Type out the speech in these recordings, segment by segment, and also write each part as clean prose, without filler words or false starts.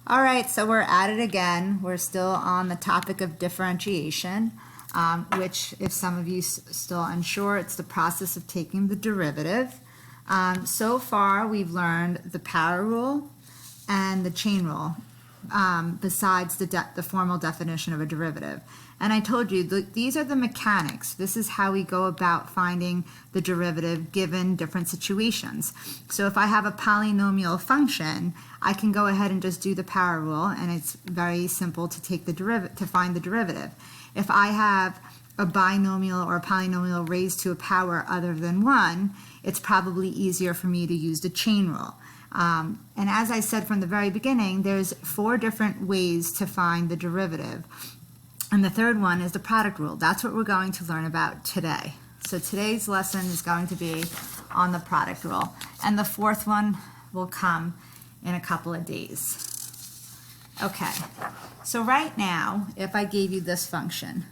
All right, so we're at it again. We're still on the topic of differentiation, which, if some of you still unsure, it's the process of taking the derivative. So far, we've learned the power rule and the chain rule, besides the formal definition of a derivative. And I told you, these are the mechanics. This is how we go about finding the derivative given different situations. So if I have a polynomial function, I can go ahead and just do the power rule, and it's very simple to take the to find the derivative. If I have a binomial or a polynomial raised to a power other than 1, it's probably easier for me to use the chain rule. And as I said from the very beginning, there's 4 different ways to find the derivative. And the third one is the product rule. That's what we're going to learn about today. So today's lesson is going to be on the product rule. And the fourth one will come in a couple of days. Okay, so right now, if I gave you this function,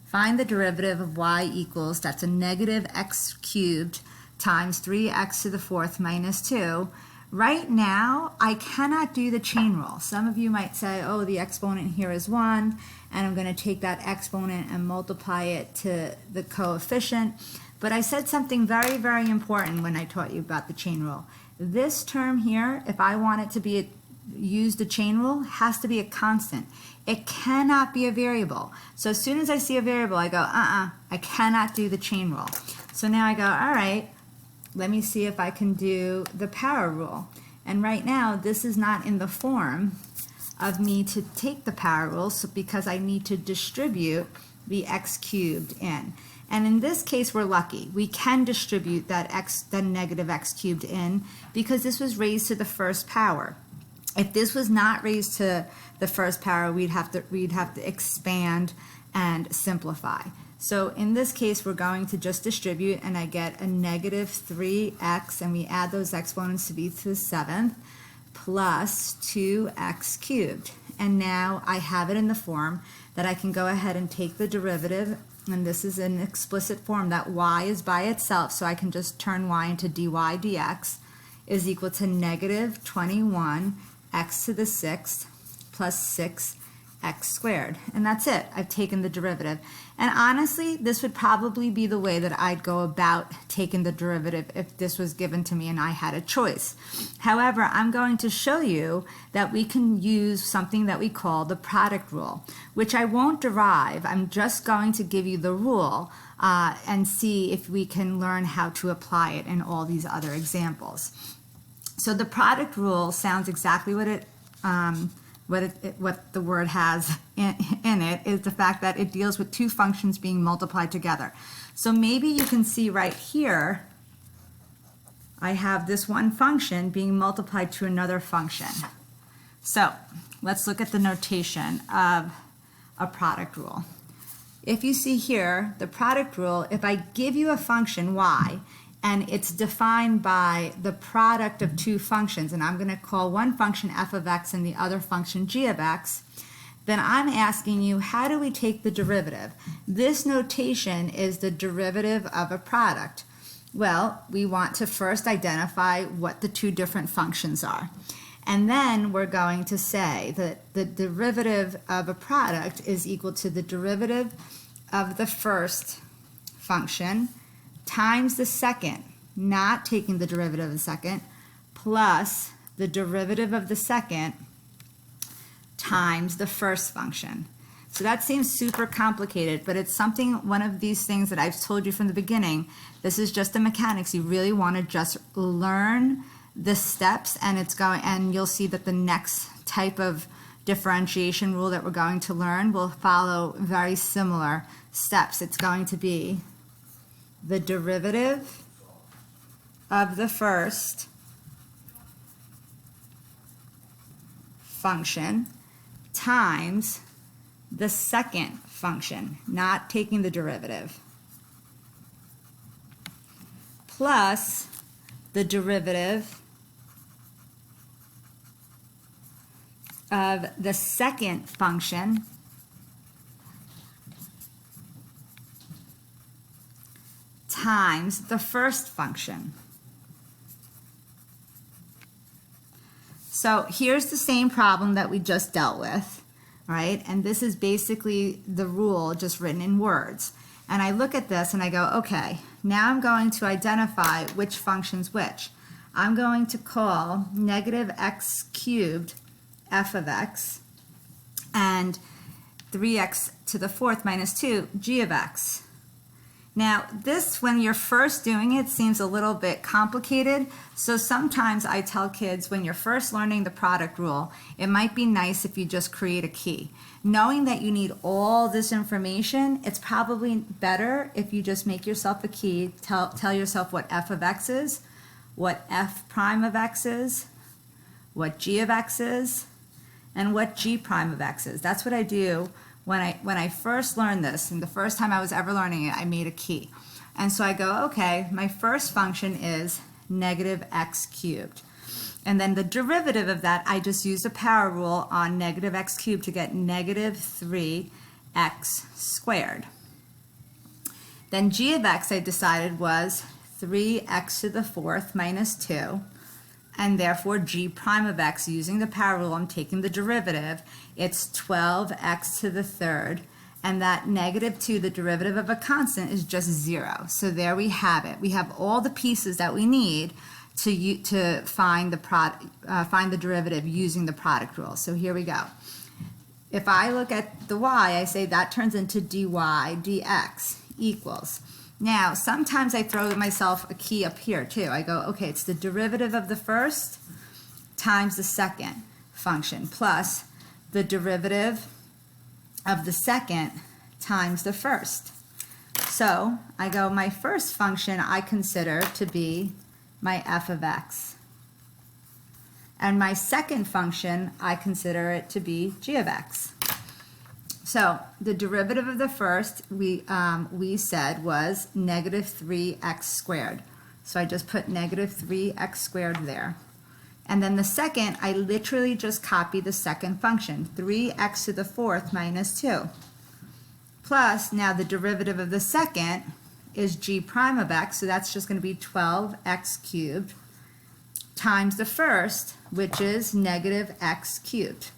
find the derivative of y equals, that's a negative x cubed times 3x to the fourth minus 2. Right now, I cannot do the chain rule. Some of you might say, oh, the exponent here is 1, and I'm going to take that exponent and multiply it to the coefficient. But I said something very, very important when I taught you about the chain rule. This term here, if I want it to use the chain rule, has to be a constant. It cannot be a variable. So as soon as I see a variable, I go, I cannot do the chain rule. So now I go, all right, let me see if I can do the power rule. And right now, this is not in the form of me to take the power rule, so because I need to distribute the x cubed in. And in this case, we're lucky. We can distribute that negative x cubed in because this was raised to the first power. If this was not raised to the first power, we'd have to expand and simplify. So in this case, we're going to just distribute, and I get a negative 3x, and we add those exponents to be to the 7th, plus 2x cubed. And now I have it in the form that I can go ahead and take the derivative, and this is an explicit form that y is by itself, so I can just turn y into dy dx is equal to negative 21x to the 6th plus 6x squared. And that's it. I've taken the derivative. And honestly, this would probably be the way that I'd go about taking the derivative if this was given to me and I had a choice. However, I'm going to show you that we can use something that we call the product rule, which I won't derive. I'm just going to give you the rule and see if we can learn how to apply it in all these other examples. So the product rule sounds exactly what what the word has in it is the fact that it deals with 2 functions being multiplied together. So maybe you can see right here, I have this one function being multiplied to another function. So let's look at the notation of a product rule. If you see here, the product rule, if I give you a function y, and it's defined by the product of 2 functions, and I'm going to call one function f of x and the other function g of x, then I'm asking you, how do we take the derivative? This notation is the derivative of a product. Well, we want to first identify what the 2 different functions are. And then we're going to say that the derivative of a product is equal to the derivative of the first function times the second, not taking the derivative of the second, plus the derivative of the second times the first function. So that seems super complicated, but it's one of these things that I've told you from the beginning. This is just the mechanics. You really want to just learn the steps, and you'll see that the next type of differentiation rule that we're going to learn will follow very similar steps. It's going to be the derivative of the first function times the second function, not taking the derivative, plus the derivative of the second function times the first function. So here's the same problem that we just dealt with, right? And this is basically the rule just written in words. And I look at this and I go, okay, now I'm going to identify which function's which. I'm going to call negative x cubed f of x and 3x to the fourth minus 2 g of x. Now this, when you're first doing it, seems a little bit complicated. So sometimes I tell kids when you're first learning the product rule, it might be nice if you just create a key. Knowing that you need all this information, it's probably better if you just make yourself a key, tell yourself what f of x is, what f prime of x is, what g of x is, and what g prime of x is. That's what I do when I first learned this, and the first time I was ever learning it, I made a key. And so I go, okay, my first function is negative x cubed. And then the derivative of that, I just used a power rule on negative x cubed to get negative 3x squared. Then g of x I decided was 3x to the fourth minus 2. And therefore g prime of x, using the power rule, I'm taking the derivative, it's 12x to the third, and that negative 2, the derivative of a constant, is just 0. So there we have it. We have all the pieces that we need to find the derivative using the product rule. So here we go. If I look at the y, I say that turns into dy dx equals. Now, sometimes I throw myself a key up here too. I go, okay, it's the derivative of the first times the second function plus the derivative of the second times the first. So I go, my first function I consider to be my f of x. And my second function, I consider it to be g of x. So the derivative of the first we said was negative 3x squared. So I just put negative 3x squared there. And then the second, I literally just copy the second function, 3x to the fourth minus 2. Plus, now the derivative of the second is g prime of x, so that's just going to be 12x cubed times the first, which is negative x cubed.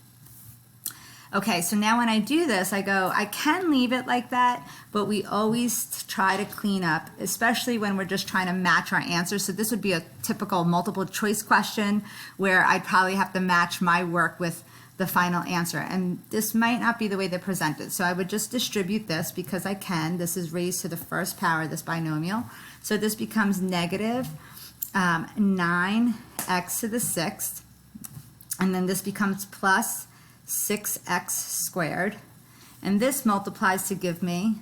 Okay, so now when I do this, I go, I can leave it like that, but we always try to clean up, especially when we're just trying to match our answers. So this would be a typical multiple choice question where I'd probably have to match my work with the final answer. And this might not be the way they present it. So I would just distribute this because I can. This is raised to the first power, this binomial. So this becomes negative 9x to the sixth. And then this becomes plus 6x squared, and this multiplies to give me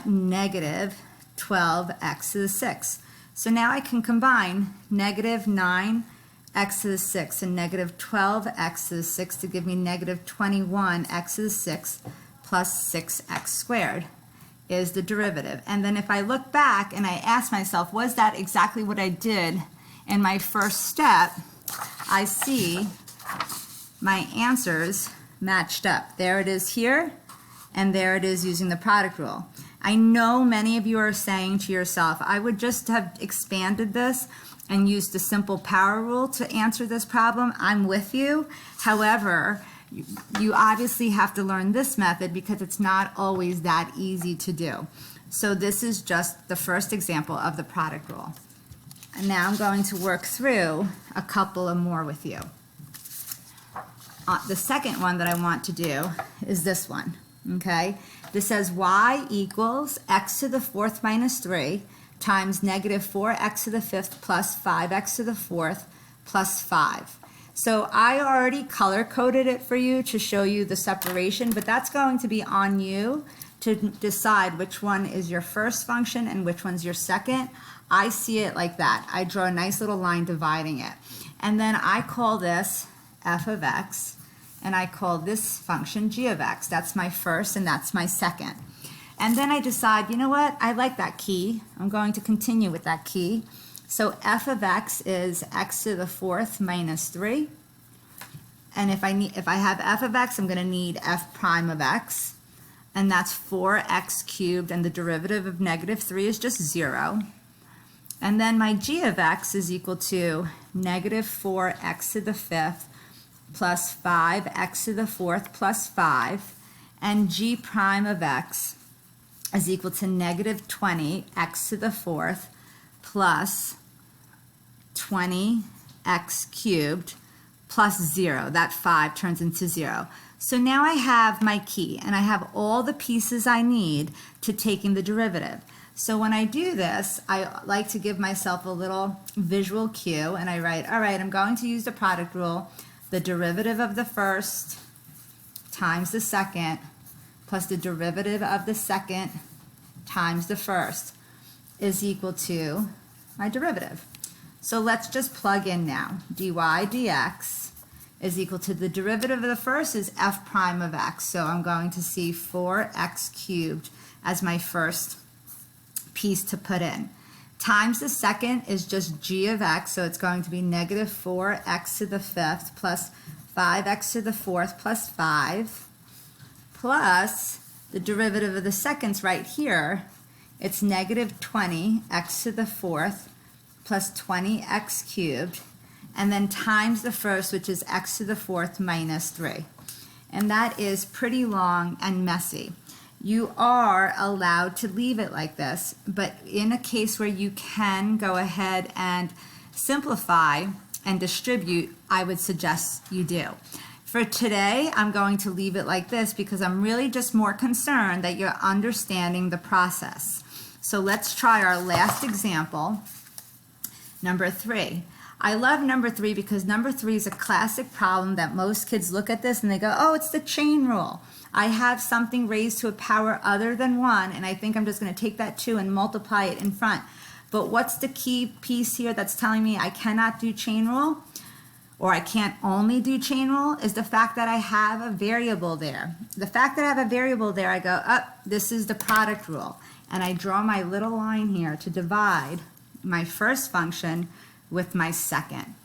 negative 12x to the sixth. So now I can combine negative 9x to the sixth and negative 12x to the sixth to give me negative 21x to the sixth plus 6x squared is the derivative. And then if I look back and I ask myself, was that exactly what I did in my first step, I see my answers matched up. There it is here, and there it is using the product rule. I know many of you are saying to yourself, I would just have expanded this and used the simple power rule to answer this problem. I'm with you. However, you obviously have to learn this method because it's not always that easy to do. So this is just the first example of the product rule. And now I'm going to work through a couple of more with you. The second one that I want to do is this one, okay? This says y equals x to the fourth minus 3 times negative 4x to the fifth plus 5x to the fourth plus 5. So I already color-coded it for you to show you the separation, but that's going to be on you to decide which one is your first function and which one's your second. I see it like that. I draw a nice little line dividing it. And then I call this f of x, and I call this function g of x. That's my first and that's my second. And then I decide, you know what, I like that key. I'm going to continue with that key. So f of x is x to the fourth minus 3. And if I have f of x, I'm going to need f prime of x. And that's 4x cubed, and the derivative of negative 3 is just 0. And then my g of x is equal to negative 4x to the fifth plus 5x to the fourth plus 5. And g prime of x is equal to negative 20x to the fourth plus 20x cubed plus 0. That 5 turns into 0. So now I have my key, and I have all the pieces I need to taking the derivative. So when I do this, I like to give myself a little visual cue, and I write, all right, I'm going to use the product rule. The derivative of the first times the second plus the derivative of the second times the first is equal to my derivative. So let's just plug in now. dy dx is equal to the derivative of the first is f prime of x. So I'm going to see 4x cubed as my first piece to put in. Times the second is just g of x, so it's going to be negative 4x to the fifth plus 5x to the fourth plus 5 plus the derivative of the second's right here. It's negative 20x to the fourth plus 20x cubed, and then times the first, which is x to the fourth minus 3. And that is pretty long and messy. You are allowed to leave it like this, but in a case where you can go ahead and simplify and distribute, I would suggest you do. For today, I'm going to leave it like this because I'm really just more concerned that you're understanding the process. So let's try our last example, number 3. I love number 3 because number 3 is a classic problem that most kids look at this and they go, oh, it's the chain rule. I have something raised to a power other than 1, and I think I'm just going to take that 2 and multiply it in front. But what's the key piece here that's telling me I cannot do chain rule, or I can't only do chain rule, is the fact that I have a variable there. The fact that I have a variable there, I go, this is the product rule. And I draw my little line here to divide my first function with my second.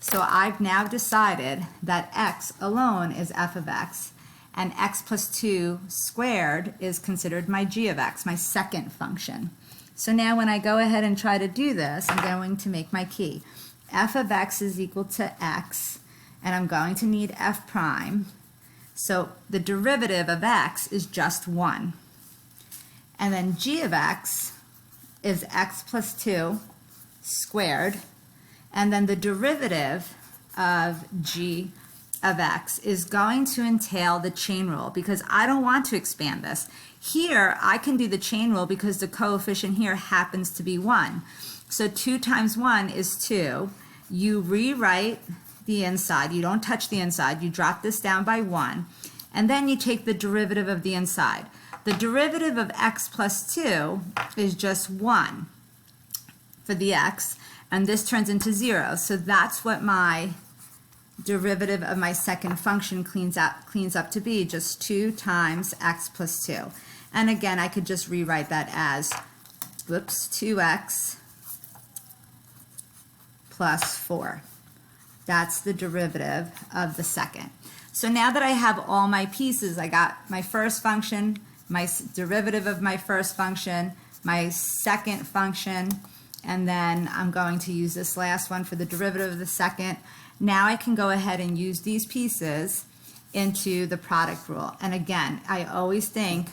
So I've now decided that x alone is f of x, and x plus 2 squared is considered my g of x, my second function. So now when I go ahead and try to do this, I'm going to make my key. F of x is equal to x, and I'm going to need f prime. So the derivative of x is just 1. And then g of x is x plus 2 squared. And then the derivative of g of x is going to entail the chain rule because I don't want to expand this. Here, I can do the chain rule because the coefficient here happens to be 1. So 2 times 1 is 2. You rewrite the inside. You don't touch the inside. You drop this down by 1. And then you take the derivative of the inside. The derivative of x plus 2 is just 1 for the x, and this turns into 0. So that's what my derivative of my second function cleans up to be, just 2 times x plus 2. And again, I could just rewrite that as, 2x plus 4. That's the derivative of the second. So now that I have all my pieces, I got my first function, my derivative of my first function, my second function, and then I'm going to use this last one for the derivative of the second. Now I can go ahead and use these pieces into the product rule. And again, I always think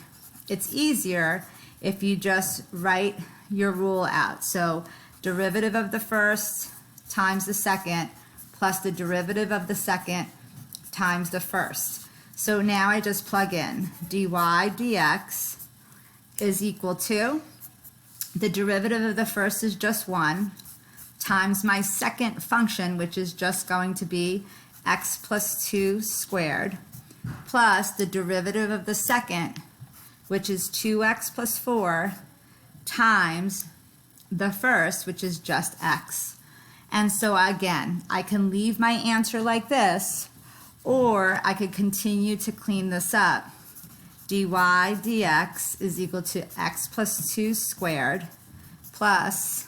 it's easier if you just write your rule out. So derivative of the first times the second plus the derivative of the second times the first. So now I just plug in dy dx is equal to the derivative of the first is just 1 times my second function, which is just going to be x plus 2 squared, plus the derivative of the second, which is 2x plus 4, times the first, which is just x. And so again, I can leave my answer like this, or I could continue to clean this up. dy dx is equal to x plus 2 squared plus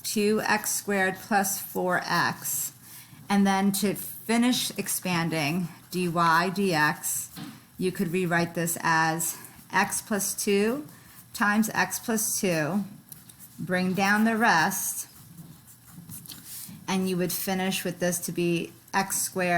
2x squared plus 4x. And then to finish expanding dy dx, you could rewrite this as x plus 2 times x plus 2 bring down the rest, and you would finish with this to be x squared